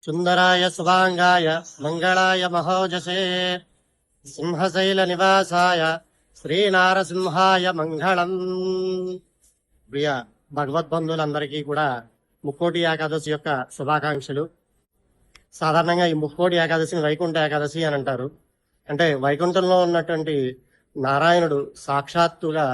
సుందరాయ శుభాంగాయ మంగళాయ మహోజసే సింహశైల నివాసాయ శ్రీనారసింహాయ మంగళం. ప్రియ భగవద్బంధువులందరికీ కూడా ముక్కోటి ఏకాదశి యొక్క శుభాకాంక్షలు. సాధారణంగా ఈ ముక్కోటి ఏకాదశిని వైకుంఠ ఏకాదశి అని అంటారు. అంటే వైకుంఠంలో ఉన్నటువంటి నారాయణుడు సాక్షాత్తుగా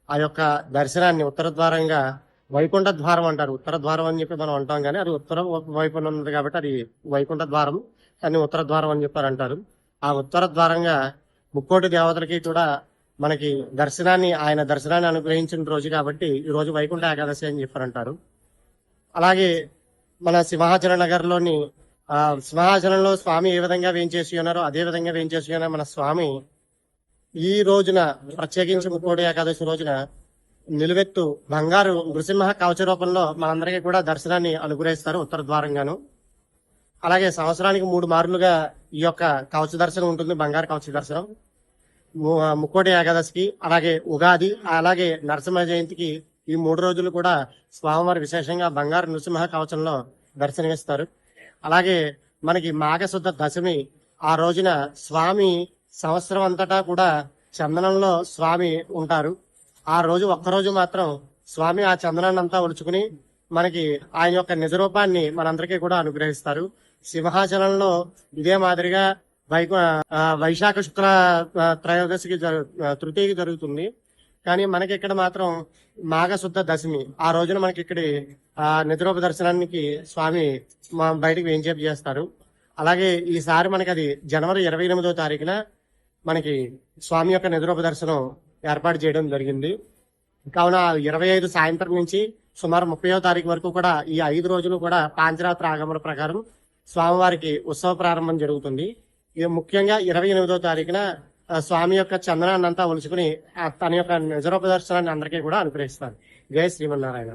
ఆ యొక్క దర్శనాన్ని ఉత్తర ద్వారంగా వైకుంఠ ద్వారం అంటారు. ఉత్తర ద్వారం అని చెప్పి మనం అంటాం, కానీ అది ఉత్తర వైపున ఉన్నది కాబట్టి అది వైకుంఠ ద్వారం అని ఉత్తర ద్వారం అని చెప్పారు అంటారు. ఆ ఉత్తర ద్వారంగా ముక్కోటి దేవతలకి కూడా మనకి ఆయన దర్శనాన్ని అనుగ్రహించిన రోజు కాబట్టి ఈ రోజు వైకుంఠ ఏకాదశి అని చెప్పారంటారు. అలాగే మన సింహాచల నగర్లోని సింహాచలంలో స్వామి ఏ విధంగా వేయించేసి ఉన్నారో అదే విధంగా వేయించేసి ఉన్న మన స్వామి ఈ రోజున ప్రత్యేకించి ముక్కోటి ఏకాదశి రోజున నిలువెత్తు బంగారు నృసింహ కవచ రూపంలో మనందరికీ కూడా దర్శనాన్ని అనుగ్రహిస్తారు ఉత్తర ద్వారంగాను. అలాగే సంవత్సరానికి 3 మార్లుగా ఈ యొక్క కవచ దర్శనం ఉంటుంది, బంగారు కవచ దర్శనం. ముక్కోటి ఏకాదశికి, అలాగే ఉగాది, అలాగే నరసింహ జయంతికి ఈ 3 రోజులు కూడా స్వామివారి విశేషంగా బంగారు నృసింహ కవచంలో దర్శనమిస్తారు. అలాగే మనకి మాఘశుద్ధ దశమి ఆ రోజున స్వామి సంవత్సరం అంతటా కూడా చందనంలో స్వామి ఉంటారు. ఆ రోజు ఒక్కరోజు మాత్రం స్వామి ఆ చందనాన్ని అంతా ఒలుచుకుని మనకి ఆయన యొక్క నిజ రూపాన్ని మనందరికీ కూడా అనుగ్రహిస్తారు. సింహాచలంలో ఇదే మాదిరిగా వైశాఖ శుక్ల త్రయోదశికి తృతీయకి జరుగుతుంది. కానీ మనకి ఇక్కడ మాత్రం మాఘశుద్ధ దశమి ఆ రోజున మనకి ఇక్కడ నిజరూప దర్శనానికి స్వామి బయటకు వేయించేపు చేస్తారు. అలాగే ఈసారి మనకి అది జనవరి 28వ తారీఖున మనకి స్వామి యొక్క నిజరూప దర్శనం ఏర్పాటు చేయడం జరిగింది. కావున 25 సాయంత్రం నుంచి సుమారు 30వ తారీఖు వరకు కూడా ఈ 5 రోజులు కూడా పాంచరాత్ర ఆగమన ప్రకారం స్వామివారికి ఉత్సవ ప్రారంభం జరుగుతుంది. ఇది ముఖ్యంగా 28వ తారీఖున స్వామి యొక్క చందనాన్ని అంతా ఒలుచుకుని తన యొక్క నిజరూప దర్శనాన్ని అందరికీ కూడా అనుగ్రహిస్తారు. జై శ్రీమన్నారాయణ.